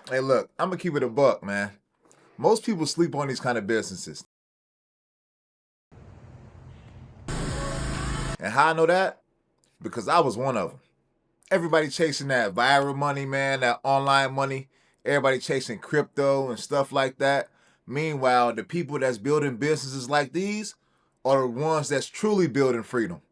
Hey, look, I'm gonna keep it a buck, man. Most people sleep on these kind of businesses. And how I know that? Because I was one of them. Everybody chasing that viral money, man, that online money. Everybody chasing crypto and stuff like that. Meanwhile, the people that's building businesses like these are the ones that's truly building freedom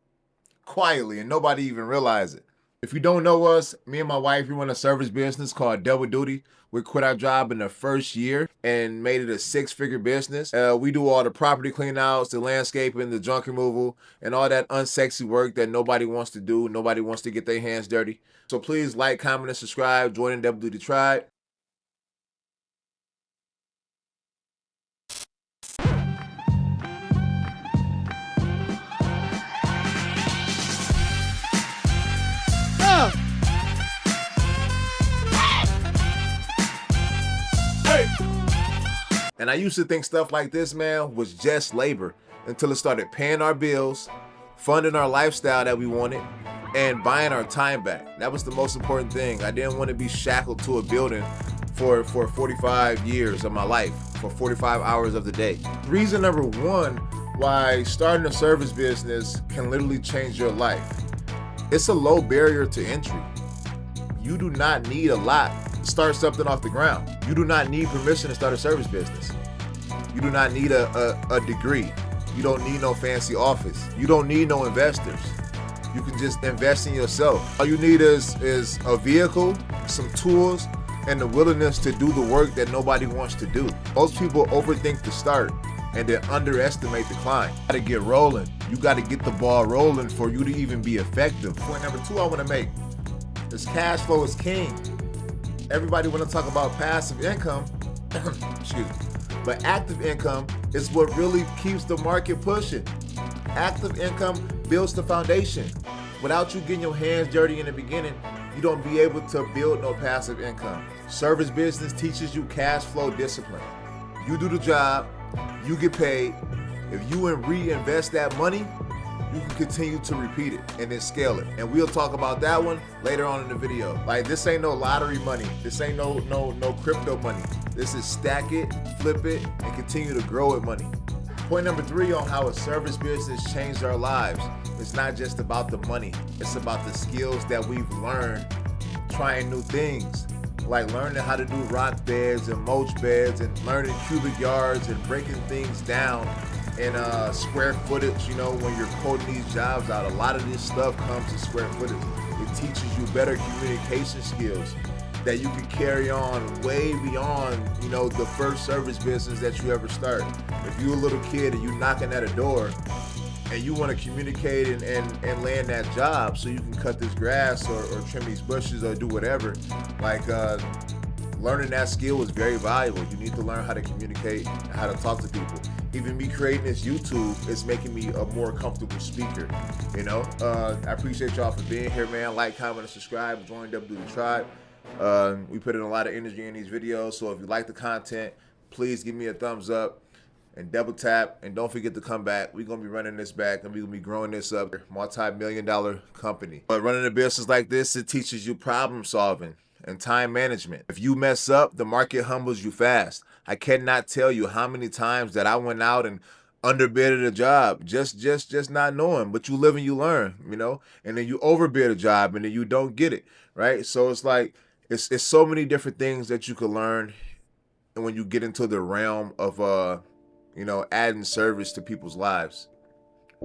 quietly and nobody even realize it. If you don't know us, me and my wife, we run a service business called Double Duty. We quit our job in the first year and made it a six-figure business. We do all the property clean outs, the landscaping, the junk removal, and all that unsexy work that nobody wants to do. Nobody wants to get their hands dirty. So please like, comment, and subscribe. Join the Double Duty tribe. And I used to think stuff like this, man, was just labor until it started paying our bills, funding our lifestyle that we wanted, and buying our time back. That was the most important thing. I didn't want to be shackled to a building for 45 years of my life, for 45 hours of the day. Reason number one why starting a service business can literally change your life. It's a low barrier to entry. You do not need a lot to start something off the ground. You do not need permission to start a service business. You do not need a degree. You don't need no fancy office. You don't need no investors. You can just invest in yourself. All you need is a vehicle, some tools, and the willingness to do the work that nobody wants to do. Most people overthink the start and then underestimate the climb. You gotta get rolling. You gotta get the ball rolling for you to even be effective. Point number two I wanna make is cash flow is king. Everybody wanna talk about passive income, excuse me, but active income is what really keeps the market pushing. Active income builds the foundation. Without you getting your hands dirty in the beginning, you don't be able to build no passive income. Service business teaches you cash flow discipline. You do the job, you get paid. If you reinvest that money, you can continue to repeat it and then scale it. And we'll talk about that one later on in the video. Like, this ain't no lottery money. This ain't no crypto money. This is stack it, flip it, and continue to grow it money. Point number three on how a service business changed our lives. It's not just about the money. It's about the skills that we've learned trying new things. Like learning how to do rock beds and mulch beds and learning cubic yards and breaking things down in square footage. You know, when you're quoting these jobs out, a lot of this stuff comes in square footage. It teaches you better communication skills that you can carry on way beyond, you know, the first service business that you ever start. If you're a little kid and you're knocking at a door and you want to communicate and land that job so you can cut this grass or trim these bushes or do whatever, like learning that skill is very valuable. You need to learn how to communicate and how to talk to people. Even me creating this YouTube is making me a more comfortable speaker. You know, I appreciate y'all for being here, man. Like, comment, and subscribe. Join W Tribe. We put in a lot of energy in these videos, so if you like the content, please give me a thumbs up and double tap, and don't forget to come back. We're gonna be running this back, and we're gonna be growing this up. Multi-million-dollar company. But running a business like this, it teaches you problem solving and time management. If you mess up, the market humbles you fast. I cannot tell you how many times that I went out and underbidded a job, just not knowing. But you live and you learn, you know. And then you overbid a job, and then you don't get it, right? So it's like it's so many different things that you could learn, and when you get into the realm of you know, adding service to people's lives,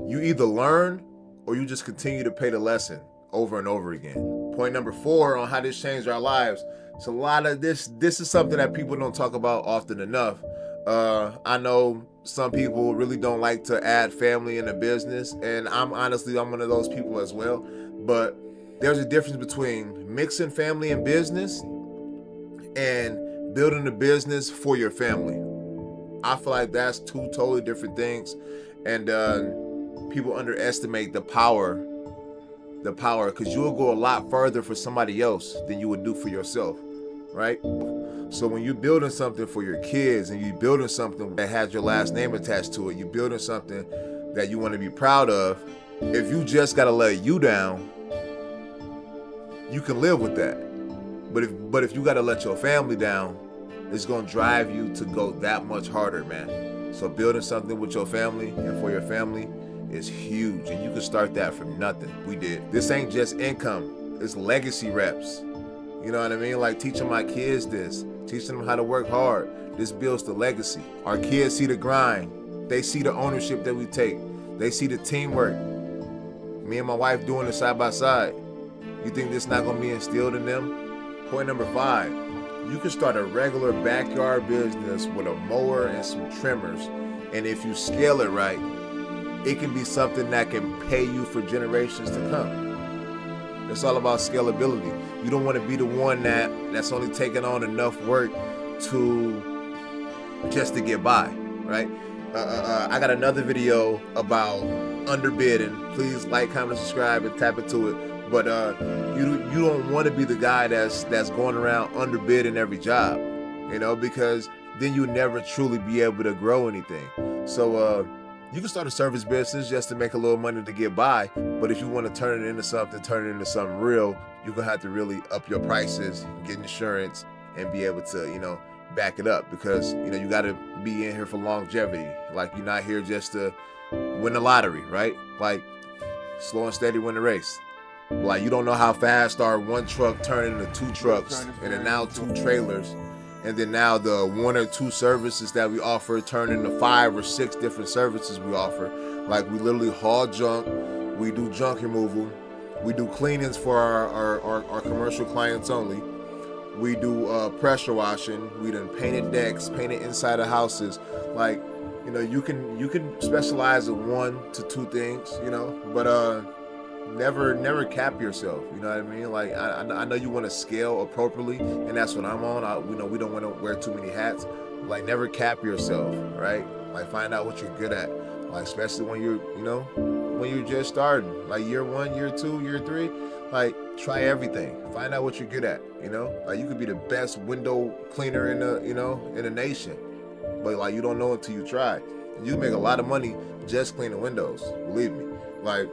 you either learn or you just continue to pay the lesson over and over again. Point number four on how this changed our lives. So a lot of this is something that people don't talk about often enough. I know some people really don't like to add family in a business, and I'm one of those people as well. But there's a difference between mixing family and business and building a business for your family. I feel like that's two totally different things, and people underestimate the power, because you'll go a lot further for somebody else than you would do for yourself, right? So when you're building something for your kids and you're building something that has your last name attached to it, you're building something that you want to be proud of. If you just gotta let you down, you can live with that. But if you gotta let your family down, it's gonna drive you to go that much harder, man. So building something with your family and for your family is huge, and you can start that from nothing. We did. This ain't just income, it's legacy reps. You know what I mean? Like teaching my kids this, teaching them how to work hard. This builds the legacy. Our kids see the grind. They see the ownership that we take. They see the teamwork. Me and my wife doing it side by side. You think this not gonna be instilled in them? Point number 5, you can start a regular backyard business with a mower and some trimmers. And if you scale it right, it can be something that can pay you for generations to come. It's all about scalability. You don't want to be the one that's only taking on enough work just to get by, right? I got another video about underbidding. Please like, comment, subscribe, and tap into it. But you don't want to be the guy that's going around underbidding every job, you know, because then you never truly be able to grow anything. So you can start a service business just to make a little money to get by. But if you want to turn it into something real, you're gonna have to really up your prices, get insurance, and be able to, you know, back it up, because you know you got to be in here for longevity. Like, you're not here just to win the lottery, right? Like, slow and steady win the race. Like, you don't know how fast our one truck turned into 2 trucks, and then now 2 trailers, and then now the 1 or 2 services that we offer turn into 5 or 6 different services we offer. Like, we literally haul junk, we do junk removal, we do cleanings for our commercial clients only. We do pressure washing. We done painted decks, painted inside of houses. Like, you know, you can specialize in 1 to 2 things, you know, but never cap yourself. You know what I mean? Like, I know you want to scale appropriately, and that's what I'm on. We don't want to wear too many hats. Like, never cap yourself, right? Like, find out what you're good at. Like, especially when you're just starting, like year 1, year 2, year 3. Like, try everything. Find out what you're good at, you know? Like, you could be the best window cleaner in the nation. But like, you don't know until you try. You make a lot of money just cleaning windows, believe me. Like,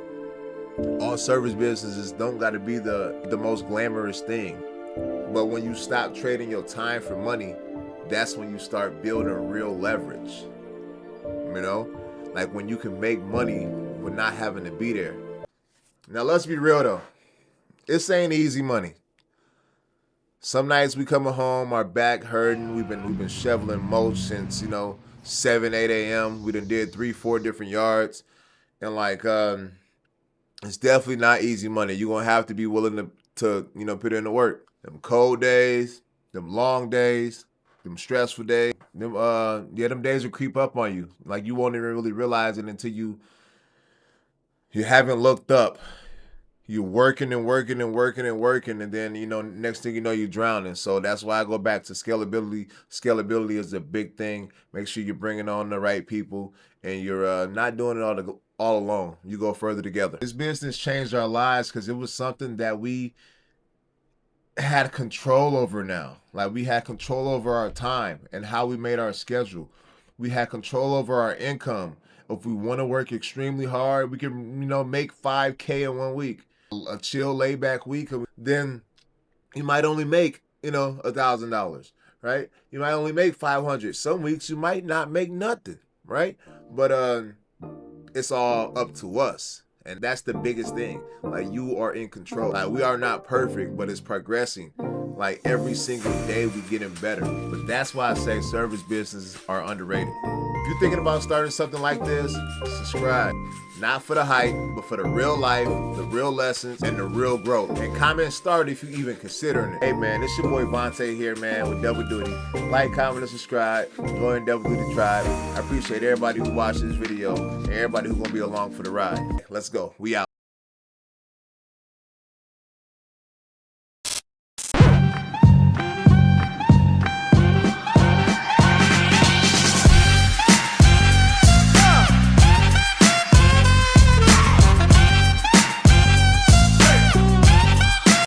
all service businesses don't gotta be the most glamorous thing. But when you stop trading your time for money, that's when you start building real leverage. You know? Like, when you can make money with not having to be there. Now, let's be real though. This ain't easy money. Some nights we coming home, our back hurting. We've been shoveling mulch since 7, 8 a.m. We done did 3, 4 different yards, and like it's definitely not easy money. You're gonna have to be willing to put in the work. Them cold days, them long days, them stressful days. Them days will creep up on you. Like, you won't even really realize it until you haven't looked up. You're working and working and working and working, and then next thing you know, you're drowning. So that's why I go back to scalability. Scalability is a big thing. Make sure you're bringing on the right people, and you're not doing it all alone. You go further together. This business changed our lives because it was something that we had control over now. Like, we had control over our time and how we made our schedule. We had control over our income. If we want to work extremely hard, we can make $5K in 1 week. A chill, laid back week, then you might only make $1,000, right? You might only make 500. Some weeks you might not make nothing, right? But it's all up to us, and that's the biggest thing. Like, you are in control. Like, we are not perfect, but it's progressing. Like, every single day we getting better. But that's why I say service businesses are underrated. If you're thinking about starting something like this, subscribe. Not for the hype, but for the real life, the real lessons, and the real growth. And comment start if you even considering it. Hey man, it's your boy Vontae here, man, with Double Duty. Like, comment, and subscribe. Join Double Duty Tribe. I appreciate everybody who watched this video and everybody who's gonna be along for the ride. Let's go. We out.